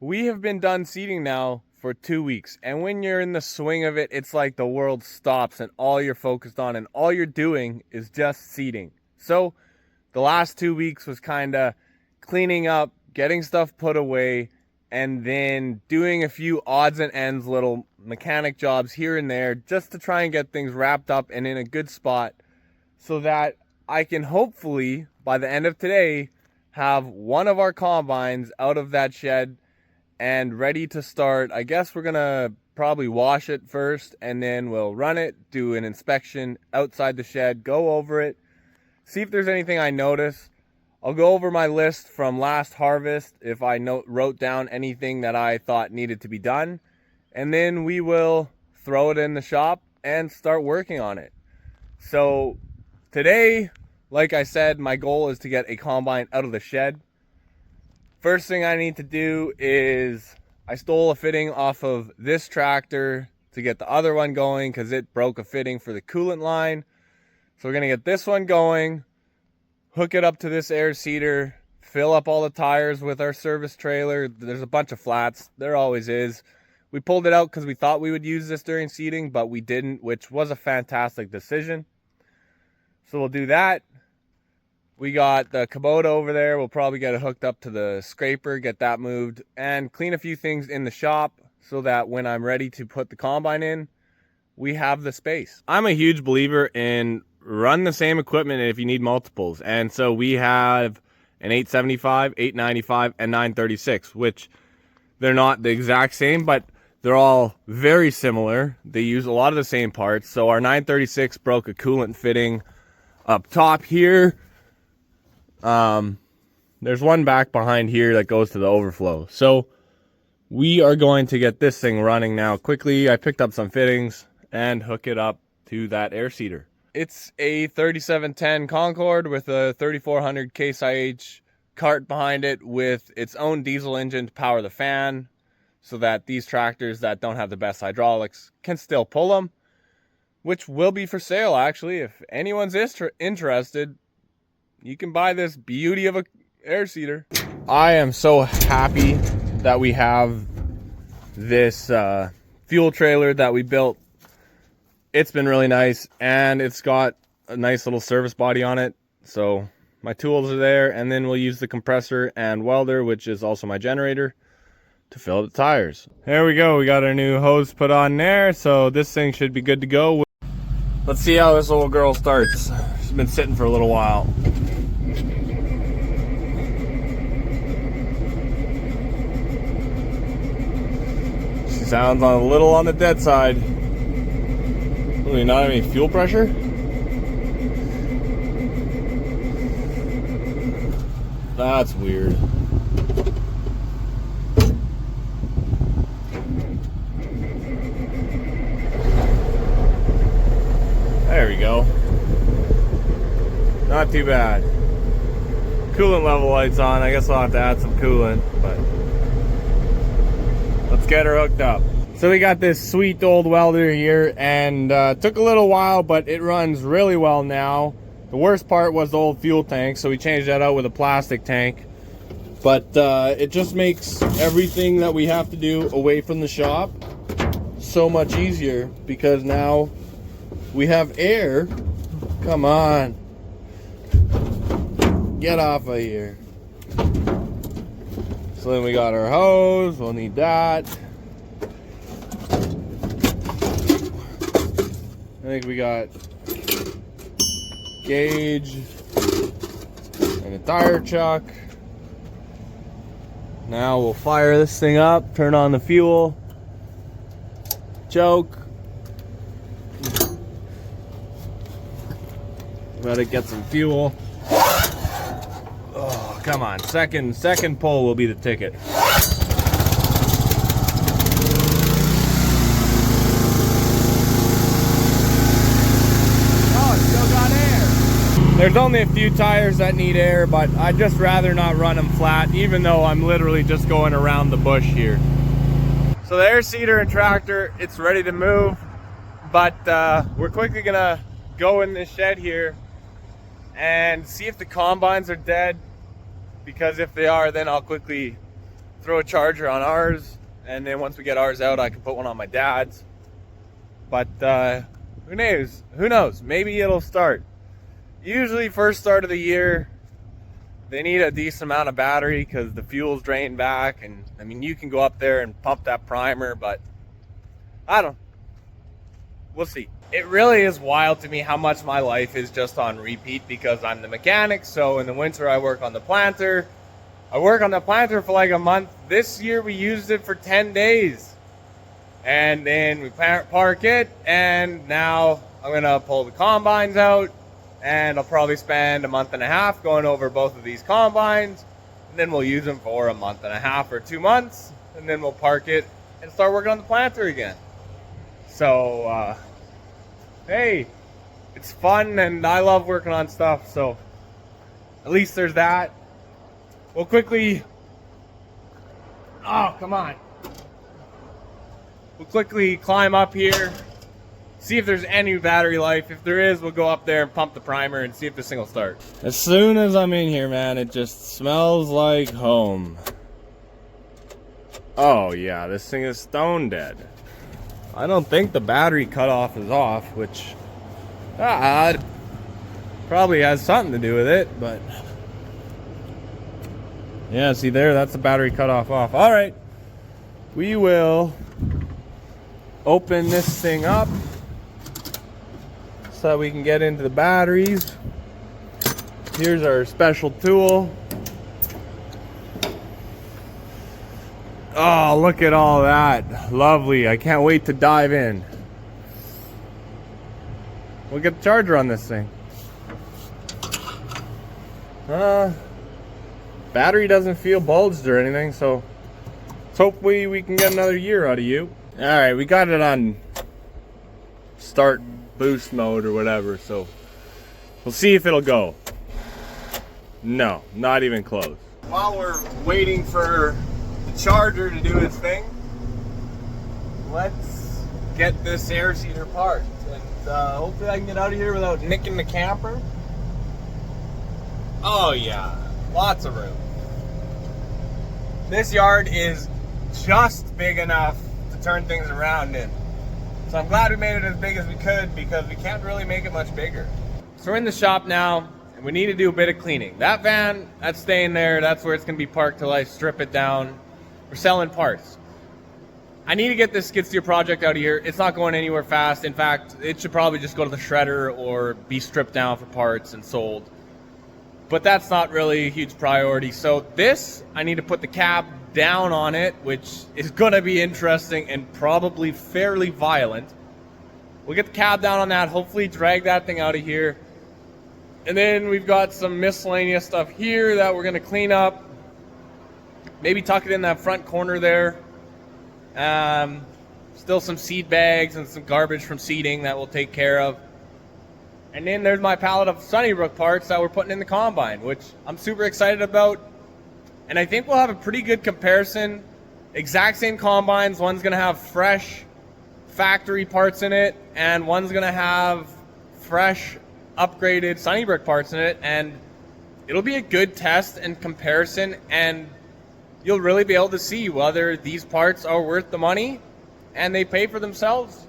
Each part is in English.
We have been done seeding now for 2 weeks, and when you're in the swing of it, it's like the world stops and all you're focused on and all you're doing is just seeding. So the last 2 weeks was kind of cleaning up, getting stuff put away, and then doing a few odds and ends little mechanic jobs here and there just to try and get things wrapped up and in a good spot so that I can hopefully, by the end of today, have one of our combines out of that shed and ready to start. I guess we're gonna probably wash it first and then we'll run it, do an inspection outside the shed, go over it, see if there's anything I notice. I'll go over my list from last harvest if I wrote down anything that I thought needed to be done, and then we will throw it in the shop and start working on it. So today, like I said, my goal is to get a combine out of the shed. First thing I need to do is I stole a fitting off of this tractor to get the other one going because it broke a fitting for the coolant line. So we're gonna get this one going, hook it up to this air seeder, fill up all the tires with our service trailer. There's a bunch of flats, there always is. We pulled it out because we thought we would use this during seeding, but we didn't, which was a fantastic decision. So we'll do that. We got the Kubota over there. We'll probably get it hooked up to the scraper, get that moved, and clean a few things in the shop so that when I'm ready to put the combine in, we have the space. I'm a huge believer in run the same equipment if you need multiples. And so we have an 875, 895, and 936, which they're not the exact same, but they're all very similar. They use a lot of the same parts. So our 936 broke a coolant fitting up top here. There's one back behind here that goes to the overflow. So we are going to get this thing running now quickly. I picked up some fittings and hook it up to that air seeder. It's a 3710 Concorde with a 3400 Case IH cart behind it with its own diesel engine to power the fan so that these tractors that don't have the best hydraulics can still pull them, which will be for sale actually. If anyone's interested, you can buy this beauty of a air seeder. I am so happy that we have this fuel trailer that we built. It's been really nice, and it's got a nice little service body on it. So my tools are there, and then we'll use the compressor and welder, which is also my generator, to fill up the tires. There we go. We got our new hose put on there, so this thing should be good to go. Let's see how this little girl starts. She's been sitting for a little while. She sounds a little on the dead side. Really not any fuel pressure. That's weird. There we go. Not too bad. Coolant level lights on. I guess I'll have to add some coolant, but let's get her hooked up. So we got this sweet old welder here, and took a little while, but it runs really well now. The worst part was the old fuel tank, so we changed that out with a plastic tank. But it just makes everything that we have to do away from the shop so much easier because now we have air. Come on. Get off of here. So then we got our hose, we'll need that. I think we got gauge and a tire chuck. Now we'll fire this thing up, turn on the fuel, choke. Let it get some fuel. Oh, come on. Second pull will be the ticket. Oh, it's still got air. There's only a few tires that need air, but I'd just rather not run them flat, even though I'm literally just going around the bush here. So the air seeder and tractor, it's ready to move, but we're quickly gonna go in this shed here and see if the combines are dead, because if they are, then I'll quickly throw a charger on ours, and then once we get ours out, I can put one on my dad's. But who knows? Who knows? Maybe it'll start. Usually first start of the year, they need a decent amount of battery because the fuel's drained back. And I mean, you can go up there and pump that primer, but I don't know. We'll see. It really is wild to me how much my life is just on repeat because I'm the mechanic. So in the winter, I work on the planter. I work on the planter for like a month. This year, we used it for 10 days. And then we park it. And now I'm going to pull the combines out. And I'll probably spend a month and a half going over both of these combines. And then we'll use them for a month and a half or 2 months. And then we'll park it and start working on the planter again. So, hey, it's fun and I love working on stuff. So at least there's that. We'll quickly, oh, come on. We'll quickly climb up here, see if there's any battery life. If there is, we'll go up there and pump the primer and see if this thing will start. As soon as I'm in here, man, it just smells like home. Oh yeah, this thing is stone dead. I don't think the battery cutoff is off, which probably has something to do with it, but yeah, see there, that's the battery cutoff off. All right, we will open this thing up so that we can get into the batteries. Here's our special tool. Oh, look at all that. Lovely. I can't wait to dive in. We'll get the charger on this thing. Battery doesn't feel bulged or anything, so hopefully we can get another year out of you. Alright, we got it on start boost mode or whatever, so we'll see if it'll go. No, not even close. While we're waiting for charger to do its thing, let's get this air seeder parked, and hopefully I can get out of here without nicking the camper. Oh yeah, lots of room. This yard is just big enough to turn things around in, so I'm glad we made it as big as we could because we can't really make it much bigger. So we're in the shop now and we need to do a bit of cleaning. That van, that's staying there. That's where it's gonna be parked till I strip it down. We're selling parts. I need to get this skid steer project out of here. It's not going anywhere fast. In fact, it should probably just go to the shredder or be stripped down for parts and sold. But that's not really a huge priority. So this, I need to put the cab down on it, which is gonna be interesting and probably fairly violent. We'll get the cab down on that, hopefully drag that thing out of here. And then we've got some miscellaneous stuff here that we're gonna clean up. Maybe tuck it in that front corner there. Still some seed bags and some garbage from seeding that we'll take care of. And then there's my pallet of Sunnybrook parts that we're putting in the combine, which I'm super excited about. And I think we'll have a pretty good comparison. Exact same combines. One's going to have fresh factory parts in it, and one's going to have fresh upgraded Sunnybrook parts in it. And it'll be a good test and comparison, and you'll really be able to see whether these parts are worth the money and they pay for themselves.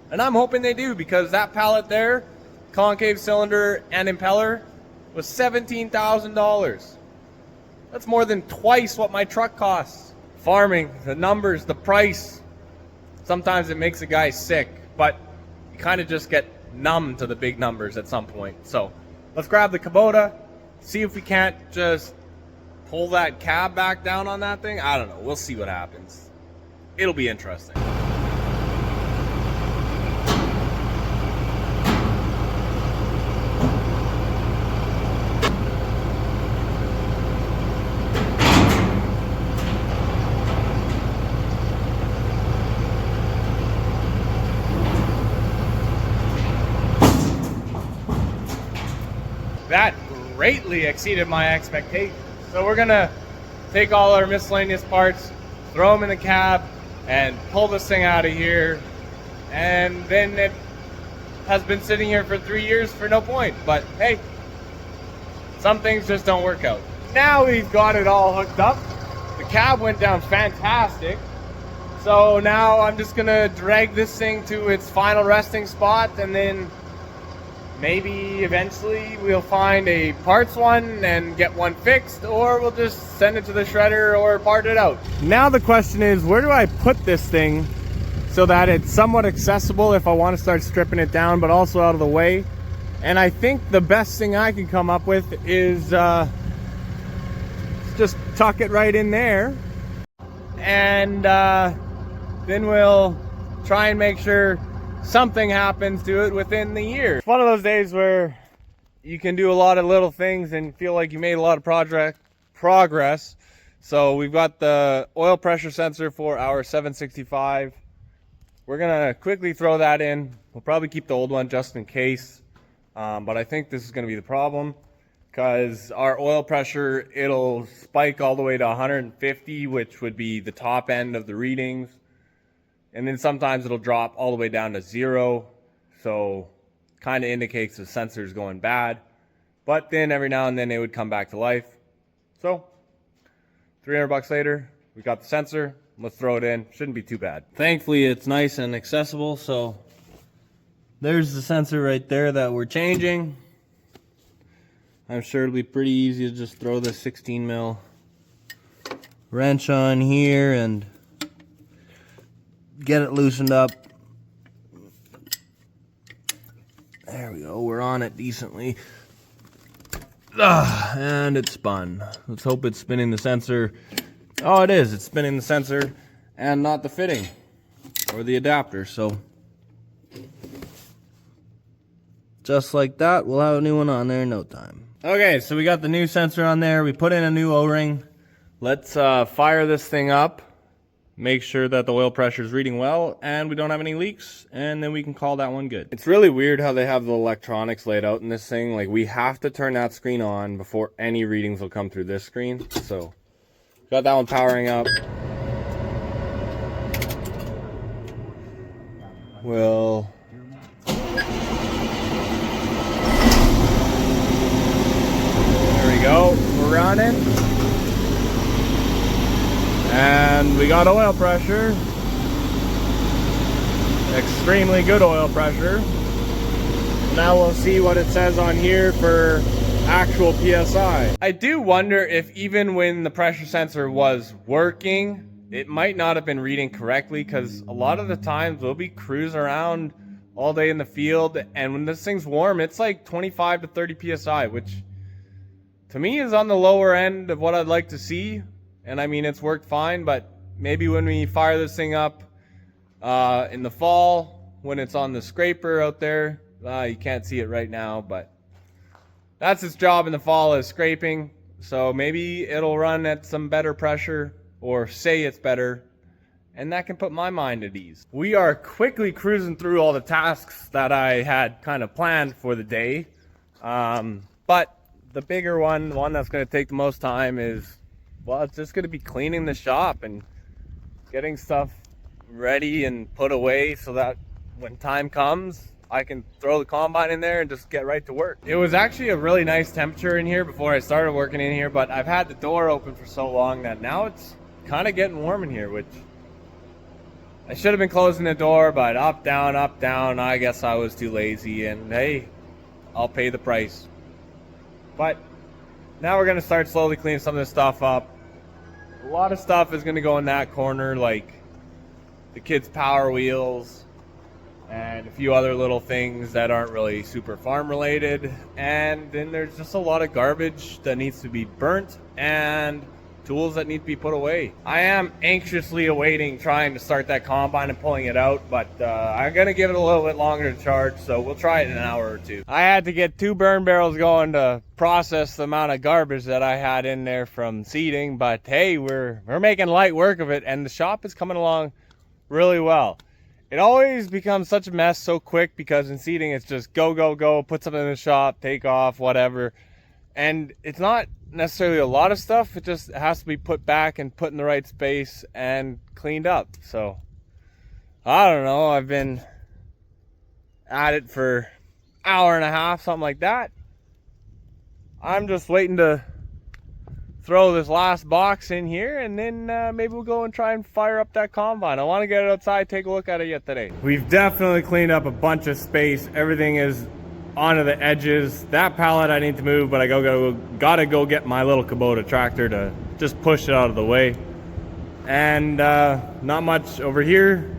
And I'm hoping they do, because that pallet there, concave cylinder and impeller, was $17,000. That's more than twice what my truck costs. Farming, the numbers, the price, sometimes it makes a guy sick, but you kind of just get numb to the big numbers at some point. So let's grab the Kubota, see if we can't just pull that cab back down on that thing. I don't know. We'll see what happens. It'll be interesting. That greatly exceeded my expectations. So we're gonna take all our miscellaneous parts, throw them in the cab, and pull this thing out of here. And then it has been sitting here for 3 years for no point. But hey, some things just don't work out. Now we've got it all hooked up. The cab went down fantastic. So now I'm just gonna drag this thing to its final resting spot, and then maybe eventually we'll find a parts one and get one fixed, or we'll just send it to the shredder or part it out. Now the question is, where do I put this thing so that it's somewhat accessible if I want to start stripping it down, but also out of the way? And I think the best thing I can come up with is just tuck it right in there, and then we'll try and make sure something happens to it within the year. It's one of those days where you can do a lot of little things and feel like you made a lot of progress. So we've got the oil pressure sensor for our 765. We're gonna quickly throw that in. We'll probably keep the old one just in case, but I think this is gonna be the problem, because our oil pressure, it'll spike all the way to 150, which would be the top end of the readings. And then sometimes it'll drop all the way down to 0. So kind of indicates the sensor's going bad. But then every now and then it would come back to life. So $300 later, we got the sensor. Let's throw it in. Shouldn't be too bad. Thankfully, it's nice and accessible. So there's the sensor right there that we're changing. I'm sure it'll be pretty easy to just throw the 16 mil wrench on here and get it loosened up. There we go, we're on it decently. And it's spun. Let's hope it's spinning the sensor. Oh, it is. It's spinning the sensor and not the fitting or the adapter. So just like that, we'll have a new one on there in no time. Okay, so we got the new sensor on there. We put in a new O-ring. Let's fire this thing up. Make sure that the oil pressure is reading well and we don't have any leaks, and then we can call that one good. It's really weird how they have the electronics laid out in this thing. Like, we have to turn that screen on before any readings will come through this screen. So got that one powering up. Well, there we go, we're running. And we got oil pressure. Extremely good oil pressure. Now we'll see what it says on here for actual PSI. I do wonder if even when the pressure sensor was working, it might not have been reading correctly, because a lot of the times we'll be cruising around all day in the field, and when this thing's warm, it's like 25 to 30 PSI, which to me is on the lower end of what I'd like to see. And I mean, it's worked fine, but maybe when we fire this thing up in the fall, when it's on the scraper out there, you can't see it right now, but that's its job in the fall, is scraping. So maybe it'll run at some better pressure, or say it's better, and that can put my mind at ease. We are quickly cruising through all the tasks that I had kind of planned for the day. But the bigger one, the one that's going to take the most time is, well, it's just going to be cleaning the shop and getting stuff ready and put away so that when time comes, I can throw the combine in there and just get right to work. It was actually a really nice temperature in here before I started working in here, but I've had the door open for so long that now it's kind of getting warm in here, which I should have been closing the door, but up, down, I guess I was too lazy, and hey, I'll pay the price. But now we're going to start slowly cleaning some of this stuff up. A lot of stuff is going to go in that corner, like the kids' power wheels and a few other little things that aren't really super farm related. And then there's just a lot of garbage that needs to be burnt and tools that need to be put away. I am anxiously awaiting trying to start that combine and pulling it out, but I'm going to give it a little bit longer to charge, so we'll try it in an hour or two. I had to get 2 burn barrels going to process the amount of garbage that I had in there from seeding, but hey, we're making light work of it, and the shop is coming along really well. It always becomes such a mess so quick, because in seeding it's just go, go, go, put something in the shop, take off, whatever. And it's not necessarily a lot of stuff, it just has to be put back and put in the right space and cleaned up. So I don't know, I've been at it for an hour and a half, something like that. I'm just waiting to throw this last box in here, and then maybe we'll go and try and fire up that combine. I want to get it outside, take a look at it yet today. We've definitely cleaned up a bunch of space. Everything is onto the edges. That pallet I need to move, but I gotta go get my little Kubota tractor to just push it out of the way. And not much over here.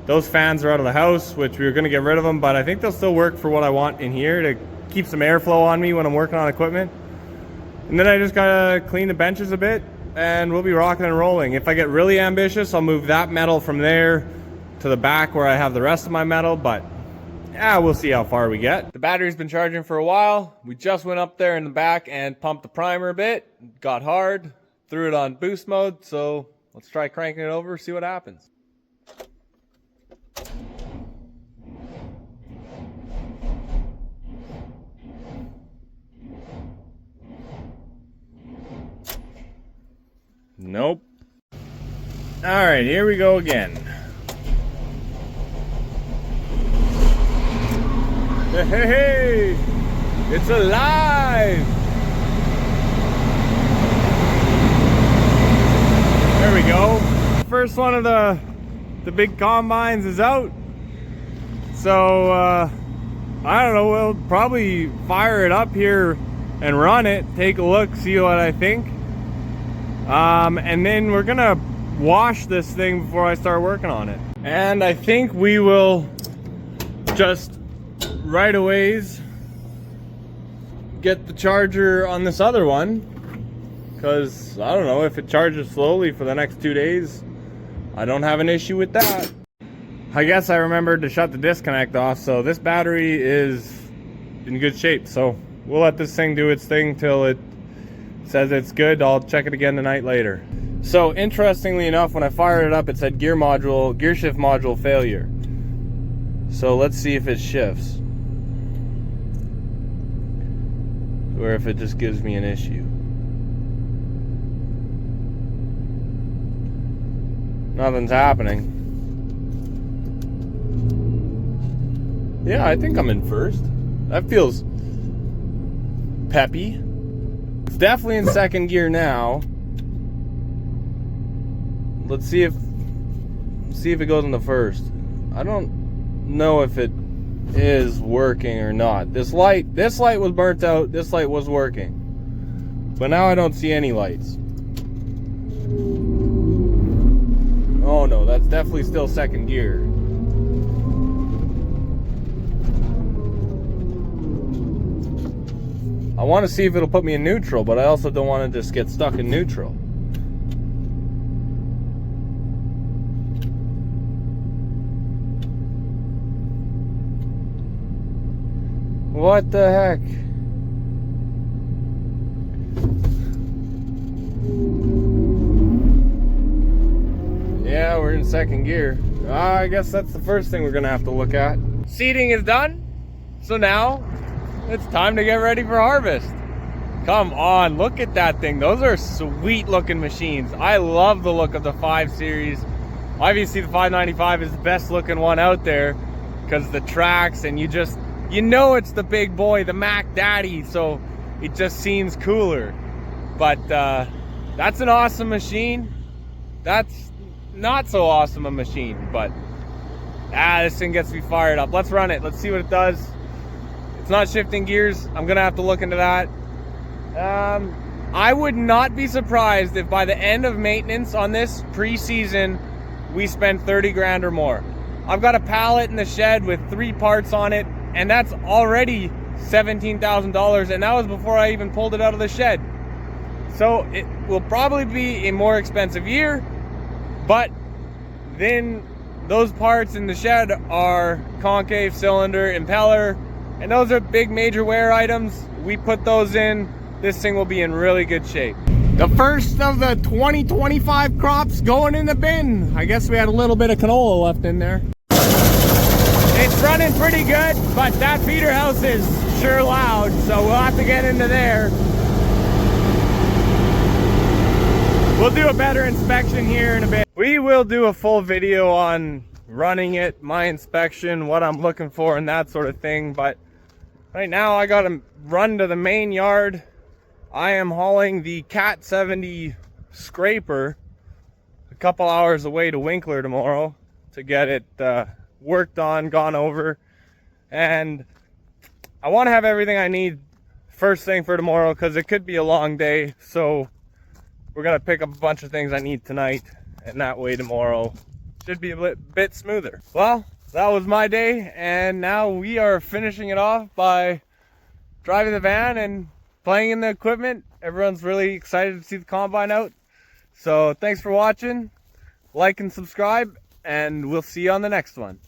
Those fans are out of the house, which we were gonna get rid of them, but I think they'll still work for what I want in here to keep some airflow on me when I'm working on equipment. And then I just gotta clean the benches a bit and we'll be rocking and rolling. If I get really ambitious, I'll move that metal from there to the back where I have the rest of my metal, but yeah, we'll see how far we get. The battery's been charging for a while. We just went up there in the back and pumped the primer a bit. Got hard, threw it on boost mode, so let's try cranking it over, see what happens. Nope. All right, here we go again. Hey, it's alive. There we go. First one of the big combines is out. So I don't know, we'll probably fire it up here and run it, take a look, see what I think. And then we're gonna wash this thing before I start working on it. And I think we will just right away get the charger on this other one, because I don't know, if it charges slowly for the next 2 days, I don't have an issue with that. I guess I remembered to shut the disconnect off, so this battery is in good shape. So we'll let this thing do its thing till it says it's good. I'll check it again tonight later. So interestingly enough, when I fired it up, it said gear shift module failure. So let's see if it shifts, or if it just gives me an issue. Nothing's happening. Yeah, I think I'm in first. That feels peppy. It's definitely in second gear now. Let's see if it goes into first. I don't know if it is working or not. This light was burnt out. This light was working, but now I don't see any lights. Oh no, that's definitely still second gear. I want to see if it'll put me in neutral, but I also don't want to just get stuck in neutral. What the heck? Yeah, we're in second gear. I guess that's the first thing we're gonna have to look at. Seeding is done, so now it's time to get ready for harvest. Come on, look at that thing. Those are sweet looking machines. I love the look of the 5 Series. Obviously the 595 is the best looking one out there because the tracks, and you know it's the big boy, the Mac Daddy, so it just seems cooler. But that's an awesome machine. That's not so awesome a machine, but this thing gets me fired up. Let's run it. Let's see what it does. It's not shifting gears. I'm gonna have to look into that. I would not be surprised if by the end of maintenance on this pre-season we spend 30 grand or more. I've got a pallet in the shed with 3 parts on it, and that's already $17,000, and that was before I even pulled it out of the shed. So it will probably be a more expensive year, but then those parts in the shed are concave cylinder, impeller, and those are big major wear items. We put those in, this thing will be in really good shape. The first of the 2025 crops going in the bin. I guess we had a little bit of canola left in there. It's running pretty good, but that feeder house is sure loud, so we'll have to get into there. We'll do a better inspection here in a bit. We will do a full video on running it, my inspection, what I'm looking for, and that sort of thing, but right now I gotta run to the main yard. I am hauling the Cat 70 scraper a couple hours away to Winkler tomorrow to get it worked on, gone over, and I want to have everything I need first thing for tomorrow because it could be a long day. So we're gonna pick up a bunch of things I need tonight, and that way tomorrow should be a bit smoother. Well, that was my day, and now we are finishing it off by driving the van and playing in the equipment. Everyone's really excited to see the combine out. So thanks for watching, like and subscribe, and we'll see you on the next one.